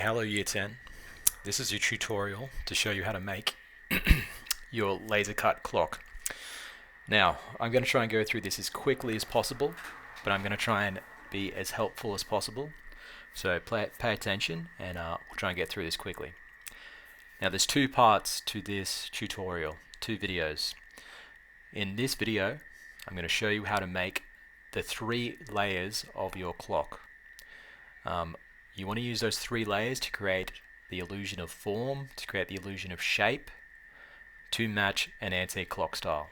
Hello Year 10. This is your tutorial to show you how to make your Lasercut clock. Now, I'm going to try and go through this as quickly as possible, but I'm going to try and be as helpful as possible. So pay attention and we'll try and get through this quickly. Now there's two parts to this tutorial, two videos. In this video, I'm going to show you how to make the 3 layers of your clock. You want to use those 3 layers to create the illusion of form, to create the illusion of shape, to match an antique clock style.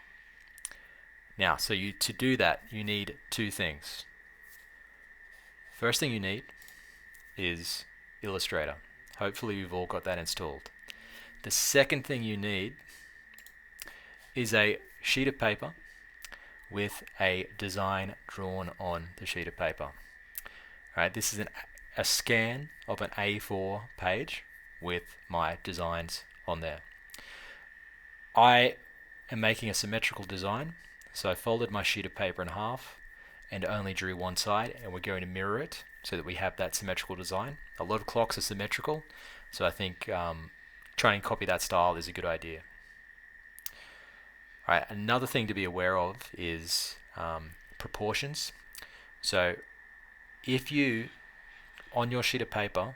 Now, to do that, you need 2 things. First thing you need is Illustrator. Hopefully you've all got that installed. The second thing you need is a sheet of paper with a design drawn on the sheet of paper. Alright, this is a scan of an A4 page with my designs on there. I am making a symmetrical design, so I folded my sheet of paper in half and only drew one side, and we're going to mirror it so that we have that symmetrical design. A lot of clocks are symmetrical, so I think trying and copy that style is a good idea. Alright, another thing to be aware of is proportions. So if you, on your sheet of paper,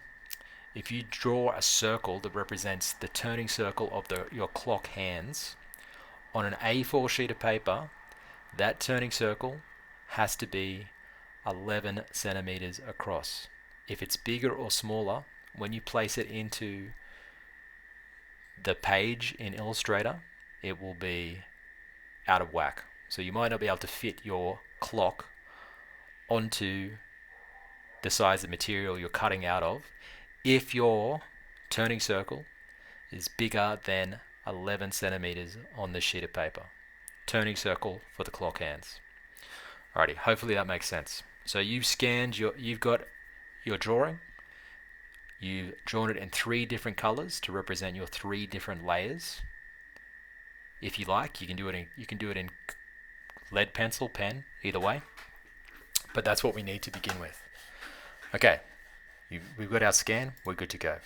if you draw a circle that represents the turning circle of your clock hands on an A4 sheet of paper, that turning circle has to be 11 centimeters across. If it's bigger or smaller, when you place it into the page in Illustrator, it will be out of whack. So you might not be able to fit your clock onto the size of material you're cutting out of if your turning circle is bigger than 11 centimeters on the sheet of paper. Turning circle for the clock hands. Alrighty, hopefully that makes sense. So you've got your drawing. You've drawn it in 3 different colors to represent your 3 different layers. If you like, you can do it in lead pencil, pen, either way. But that's what we need to begin with. Okay, we've got our scan, we're good to go.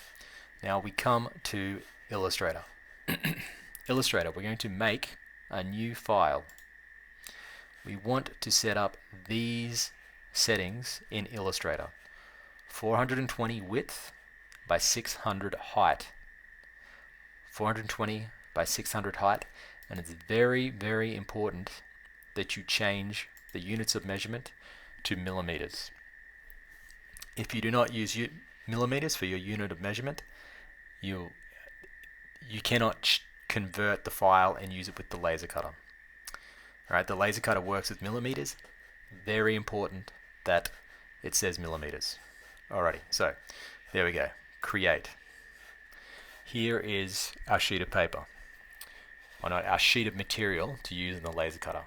Now we come to Illustrator. Illustrator, we're going to make a new file. We want to set up these settings in Illustrator. 420 width by 600 height. 420 by 600 height, and it's very, very important that you change the units of measurement to millimeters. If you do not use millimeters for your unit of measurement, you cannot convert the file and use it with the laser cutter. Alright, the laser cutter works with millimeters. Very important that it says millimeters. Alrighty, so there we go. Create. Here is our sheet of paper. Or not, our sheet of material to use in the laser cutter.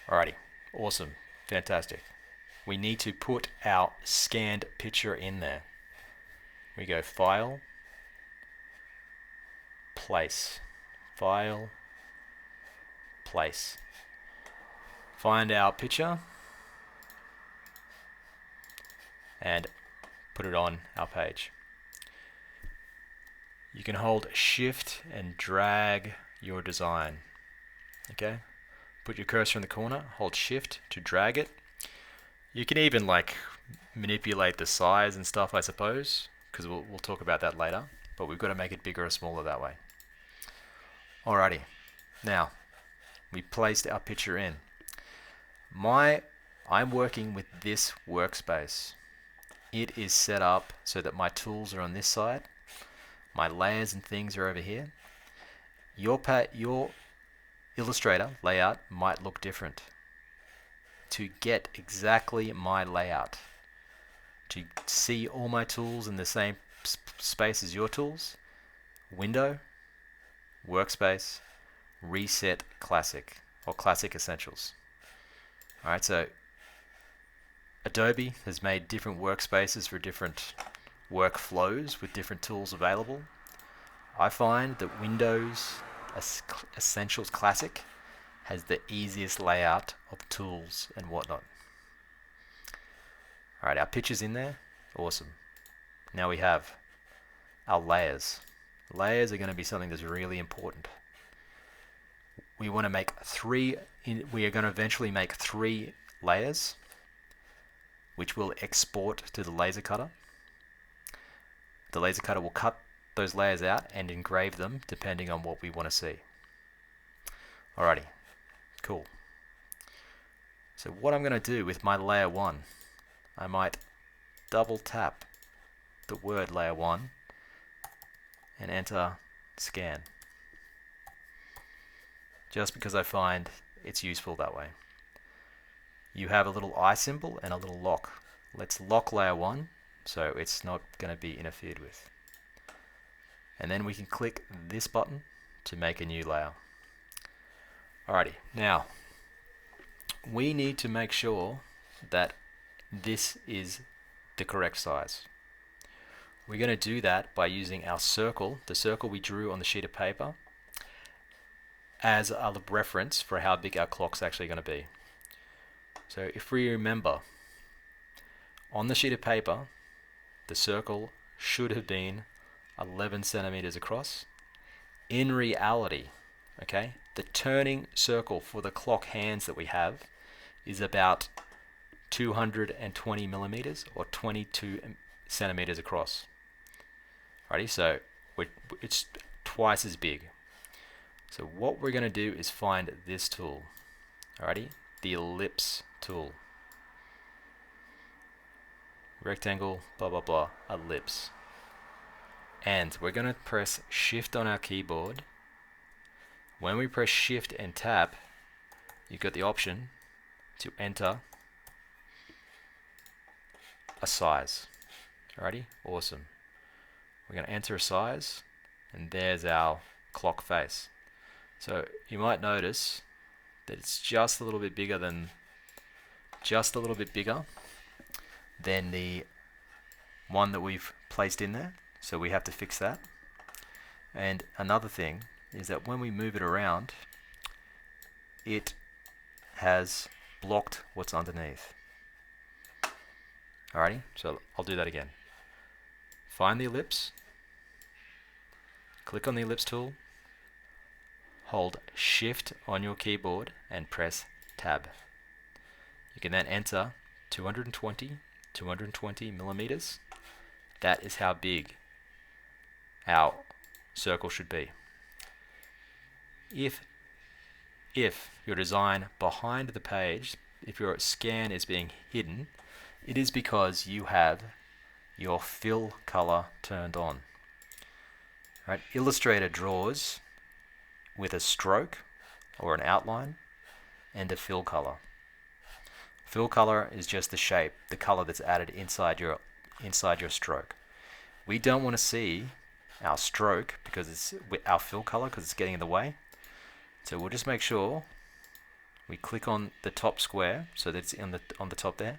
Alrighty, awesome, fantastic. We need to put our scanned picture in there. We go File, Place, File, Place. Find our picture and put it on our page. You can hold Shift and drag your design. Okay? Put your cursor in the corner, hold Shift to drag it. You can even manipulate the size and stuff, I suppose, because we'll talk about that later, but we've got to make it bigger or smaller that way. Alrighty, now we placed our picture in. I'm working with this workspace. It is set up so that my tools are on this side, my layers and things are over here. Your Illustrator layout might look different. To get exactly my layout, to see all my tools in the same space as your tools, Window, Workspace, Reset Classic, or Classic Essentials. Alright, so Adobe has made different workspaces for different workflows with different tools available. I find that Windows Essentials Classic has the easiest layout of tools and whatnot. Alright, our picture's in there. Awesome. now we have our layers. Layers are going to be something that's really important. We want to make we are going to eventually make 3 layers, which will export to the laser cutter. The laser cutter will cut those layers out and engrave them depending on what we want to see. Alrighty, cool. So what I'm going to do with my layer 1, I might double tap the word layer 1 and enter scan, just because I find it's useful that way. You have a little eye symbol and a little lock. Let's lock layer 1 so it's not going to be interfered with. And then we can click this button to make a new layer. Alrighty, now we need to make sure that this is the correct size. We're going to do that by using our circle, the circle we drew on the sheet of paper, as a reference for how big our clock's actually going to be. So if we remember, on the sheet of paper, the circle should have been 11 centimeters across. In reality, okay, the turning circle for the clock hands that we have is about 220 millimeters or 22 centimeters across. Alrighty, so it's twice as big. So what we're going to do is find this tool. Alrighty, the ellipse tool. Rectangle, blah blah blah, ellipse. And we're going to press shift on our keyboard. When we press shift and tab, you've got the option to enter a size. Alrighty, awesome. We're going to enter a size, and there's our clock face. So you might notice that it's just a little bit bigger than the one that we've placed in there. So we have to fix that. And another thing is that when we move it around, it has blocked what's underneath. Alrighty, so I'll do that again. Find the ellipse, click on the ellipse tool, hold shift on your keyboard and press tab. You can then enter 220 millimeters. That is how big our circle should be. If your design behind the page, if your scan is being hidden, it is because you have your fill color turned on. Right? Illustrator draws with a stroke or an outline and a fill color. Fill color is just the shape, the color that's added inside your stroke. We don't want to see our stroke because it's our fill color because it's getting in the way. So we'll just make sure we click on the top square so that it's on the top there,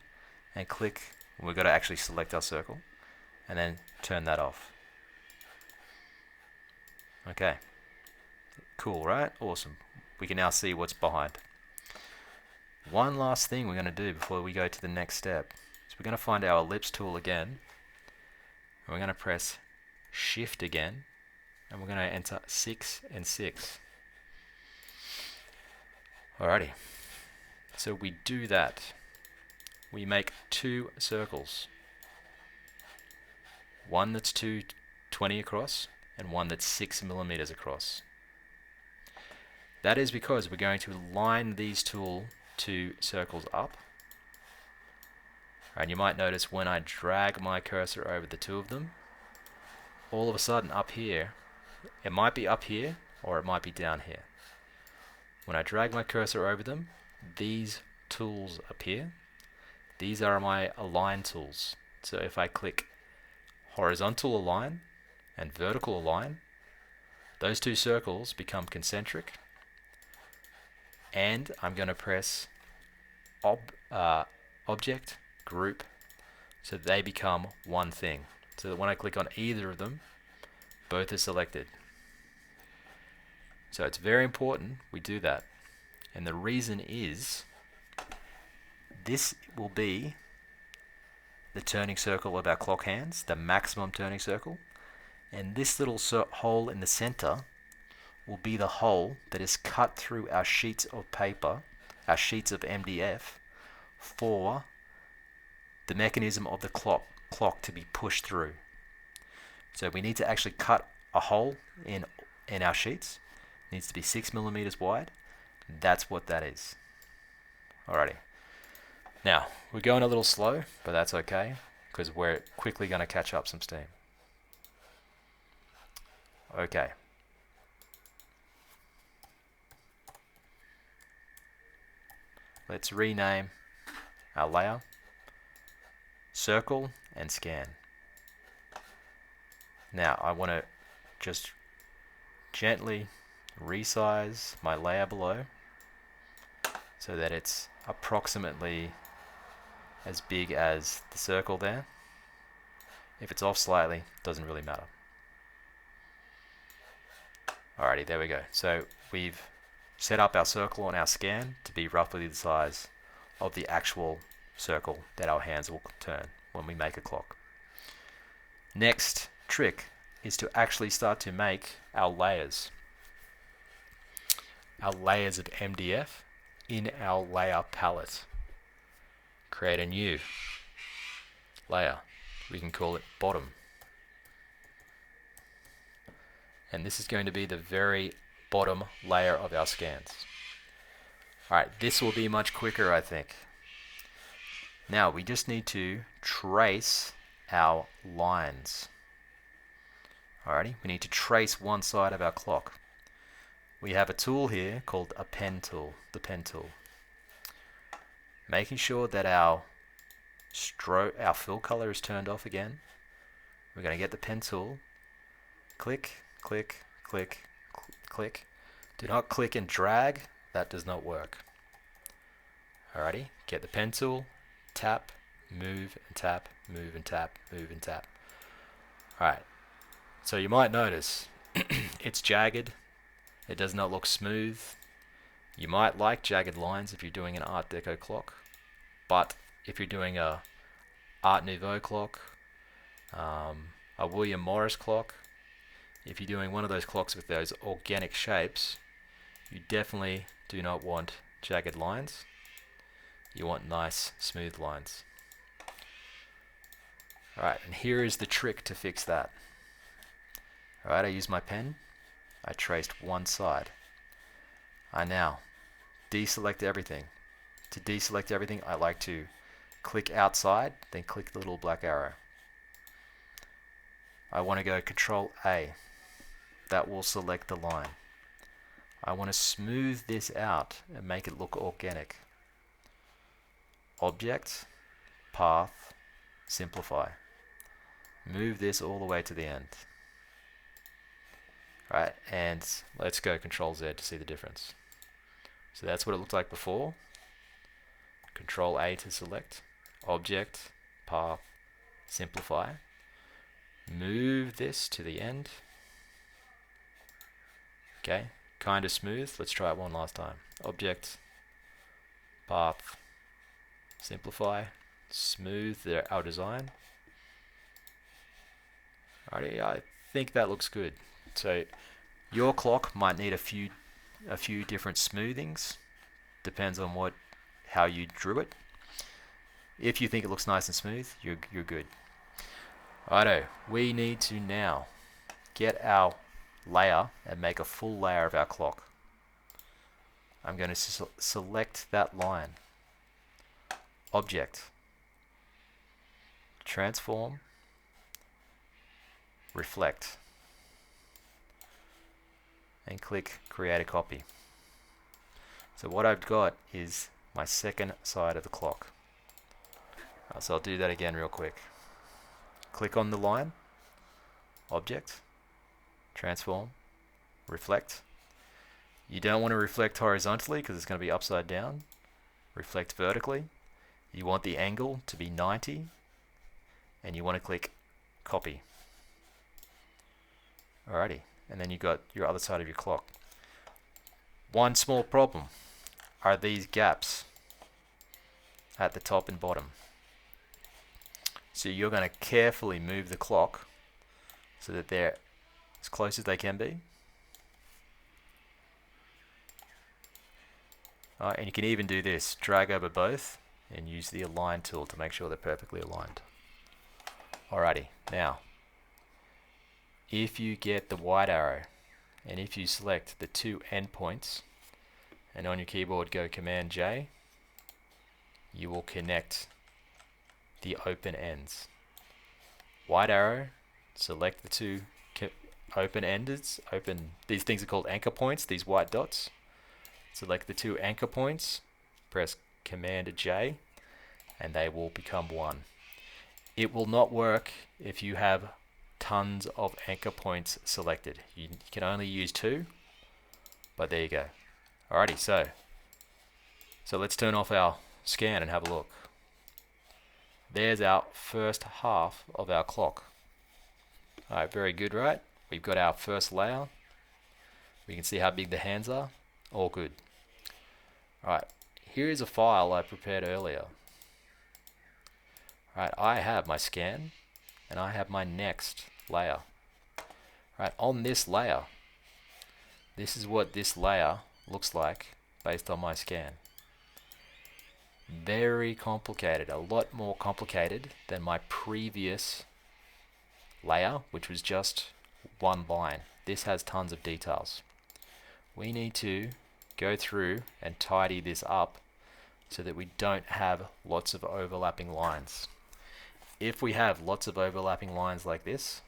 and click. We've got to actually select our circle and then turn that off. Okay, cool, right? Awesome. We can now see what's behind. One last thing we're going to do before we go to the next step is we're going to find our ellipse tool again, and we're going to press shift again, and we're going to enter 6 and 6. Alrighty, so we do that. We make 2 circles. One that's 220 across and one that's 6 millimeters across. That is because we're going to line these 2 circles up. And you might notice when I drag my cursor over the 2 of them, all of a sudden up here, it might be up here or it might be down here. When I drag my cursor over them, these tools appear. These are my align tools. So if I click horizontal align and vertical align, those 2 circles become concentric, and I'm going to press object group so they become one thing. So that when I click on either of them, both are selected. So it's very important we do that. And the reason is this will be the turning circle of our clock hands, the maximum turning circle, and this little hole in the center will be the hole that is cut through our sheets of paper, our sheets of MDF, for the mechanism of the clock to be pushed through. So we need to actually cut a hole in our sheets. It needs to be 6 millimeters wide. That's what that is. Alrighty. Now, we're going a little slow, but that's okay, because we're quickly going to catch up some steam. Okay. Let's rename our layer Circle and Scan. Now, I want to just gently resize my layer below so that it's approximately as big as the circle there. If it's off slightly, doesn't really matter. Alrighty, there we go. So we've set up our circle on our scan to be roughly the size of the actual circle that our hands will turn when we make a clock. Next trick is to actually start to make our layers of MDF in our layer palette. Create a new layer. We can call it bottom. And this is going to be the very bottom layer of our scans. Alright, this will be much quicker, I think. Now we just need to trace our lines. Alrighty, we need to trace one side of our clock. We have a tool here called a pen tool, the pen tool. Making sure that our fill color is turned off again. We're going to get the pen tool. Click, click, click, click. Do not click and drag. That does not work. Alrighty, get the pen tool, tap, move and tap, move and tap, move and tap. Alright, so you might notice it's jagged. It does not look smooth. You might like jagged lines if you're doing an Art Deco clock, but if you're doing a Art Nouveau clock, a William Morris clock, if you're doing one of those clocks with those organic shapes, you definitely do not want jagged lines. You want nice, smooth lines. Alright, and here is the trick to fix that. Alright, I use my pen. I traced one side. I now deselect everything. To deselect everything, I like to click outside, then click the little black arrow. I want to go Control A. That will select the line. I want to smooth this out and make it look organic. Object, Path, Simplify. Move this all the way to the end. Right, and let's go Control Z to see the difference. So that's what it looked like before. Control A to select. Object, Path, Simplify. Move this to the end. Okay, kind of smooth. Let's try it one last time. Object, Path, Simplify. Smooth our design. Alrighty, I think that looks good. So your clock might need a few different smoothings. Depends on how you drew it. If you think it looks nice and smooth, you're good. Righto, we need to now get our layer and make a full layer of our clock. I'm going to select that line. Object, Transform, Reflect, and click Create a Copy. So what I've got is my second side of the clock. So I'll do that again real quick. Click on the line, Object, Transform, Reflect. You don't want to reflect horizontally because it's going to be upside down. Reflect vertically. You want the angle to be 90, and you want to click Copy. Alrighty, and then you got your other side of your clock. One small problem are these gaps at the top and bottom. So you're going to carefully move the clock so that they're as close as they can be. And you can even do this, drag over both and use the align tool to make sure they're perfectly aligned. Alrighty, now if you get the white arrow and if you select the two endpoints and on your keyboard go Command J, you will connect the open ends. White arrow, select the two open enders, these things are called anchor points, these white dots. Select the two anchor points, press Command J, and they will become one. It will not work if you have tons of anchor points selected. You can only use two, but there you go. Alrighty, so let's turn off our scan and have a look. There's our first half of our clock. Alright, very good, right? We've got our first layer. We can see how big the hands are. All good. Alright, here is a file I prepared earlier. Alright, I have my scan and I have my next layer. Alright, on this layer, this is what this layer looks like based on my scan. Very complicated, a lot more complicated than my previous layer, which was just one line. This has tons of details. We need to go through and tidy this up so that we don't have lots of overlapping lines. If we have lots of overlapping lines like this,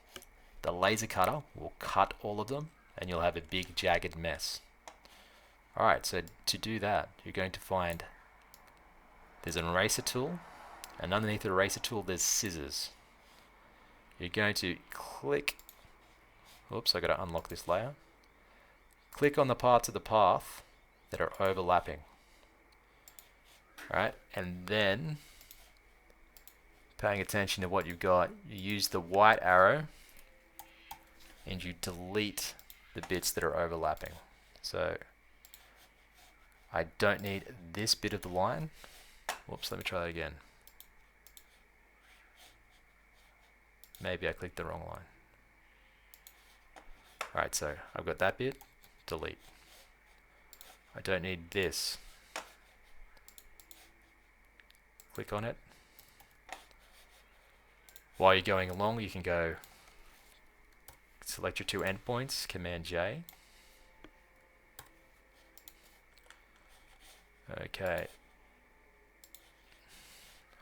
the laser cutter will cut all of them and you'll have a big jagged mess. Alright, so to do that, you're going to find there's an eraser tool, and underneath the eraser tool there's scissors. You're going to click, oops, I got to unlock this layer. Click on the parts of the path that are overlapping. Right, and then paying attention to what you've got, you use the white arrow and you delete the bits that are overlapping. So I don't need this bit of the line. Whoops, let me try that again. Maybe I clicked the wrong line. Alright, so I've got that bit, delete. I don't need this. Click on it. While you're going along, you can go select your two endpoints, Command J. Okay.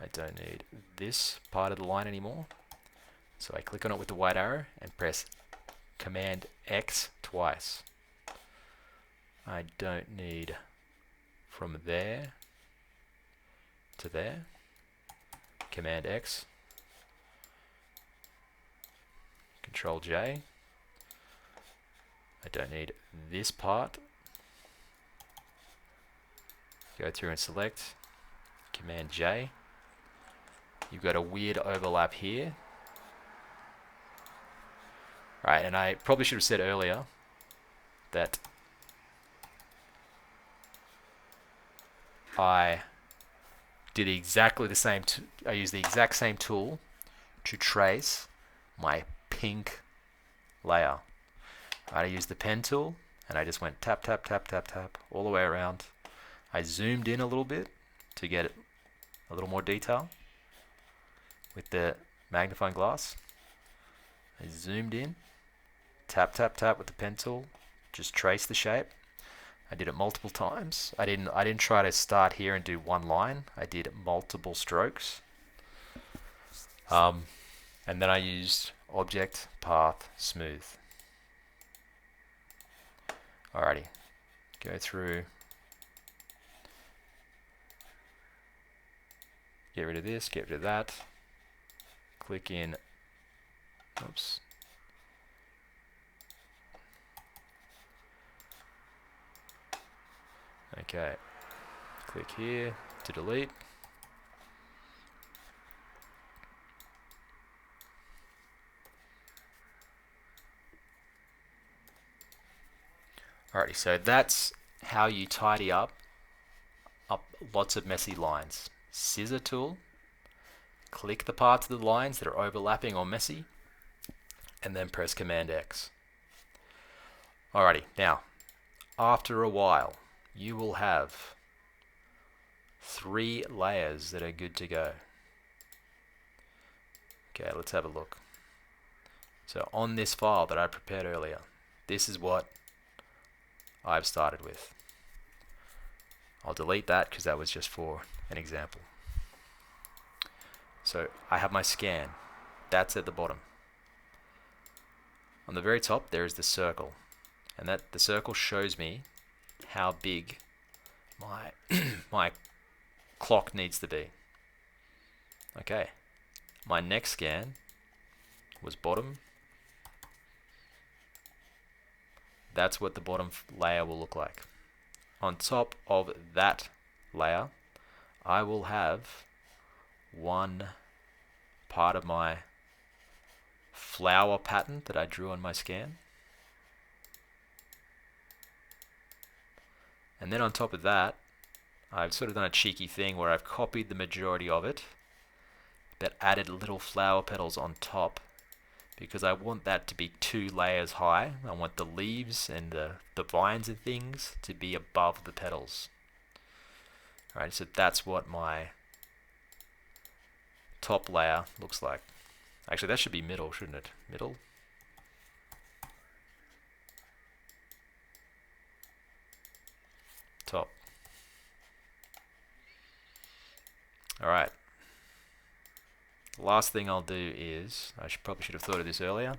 I don't need this part of the line anymore. So I click on it with the white arrow and press Command X twice. I don't need from there to there. Command X. Control J. I don't need this part. Go through and select. Command J. You've got a weird overlap here. Right, and I probably should have said earlier that I did exactly the same. I used the exact same tool to trace my pink layer. I used the pen tool and I just went tap, tap, tap, tap, tap all the way around. I zoomed in a little bit to get a little more detail with the magnifying glass. I zoomed in, tap, tap, tap with the pen tool, just trace the shape. I did it multiple times. I didn't try to start here and do one line. I did multiple strokes. And then I used Object Path Smooth. Alrighty, go through, get rid of this, get rid of that, click in, oops, okay, click here to delete. Alrighty, so that's how you tidy up lots of messy lines. Scissor tool, click the parts of the lines that are overlapping or messy, and then press Command X. Alrighty, now, after a while, you will have 3 layers that are good to go. Okay, let's have a look. So on this file that I prepared earlier, this is what I've started with. I'll delete that because that was just for an example. So I have my scan. That's at the bottom. On the very top there is the circle, and that the circle shows me how big my my clock needs to be. Okay, my next scan was bottom. That's what the bottom layer will look like. On top of that layer, I will have one part of my flower pattern that I drew on my scan. And then on top of that, I've sort of done a cheeky thing where I've copied the majority of it, but added little flower petals on top, because I want that to be 2 layers high. I want the leaves and the vines and things to be above the petals. Alright, so that's what my top layer looks like. Actually, that should be middle, shouldn't it? Middle. Top. Alright. Last thing I'll do is, probably should have thought of this earlier.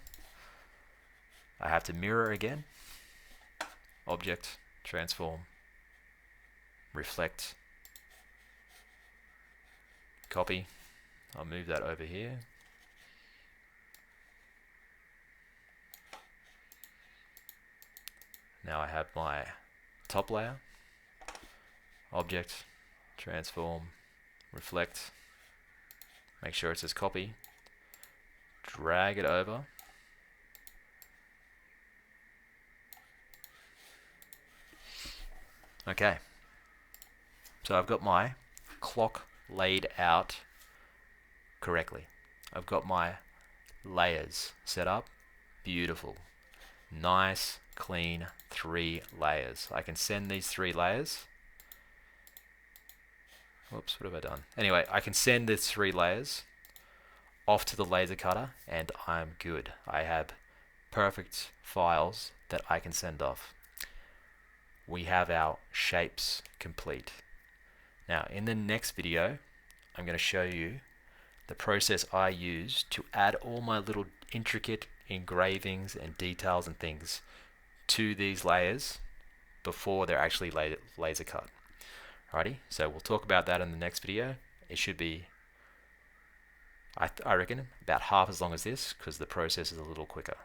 I have to mirror again. Object, transform, reflect, copy. I'll move that over here. Now I have my top layer, object, transform, reflect, make sure it says copy, drag it over, okay, so I've got my clock laid out correctly. I've got my layers set up, beautiful, nice, clean 3 layers. I can send these 3 layers. Whoops, what have I done? Anyway, I can send these 3 layers off to the laser cutter and I'm good. I have perfect files that I can send off. We have our shapes complete. Now, in the next video, I'm going to show you the process I use to add all my little intricate engravings and details and things to these layers before they're actually laser cut. Alrighty, so we'll talk about that in the next video. It should be, I reckon, about half as long as this because the process is a little quicker.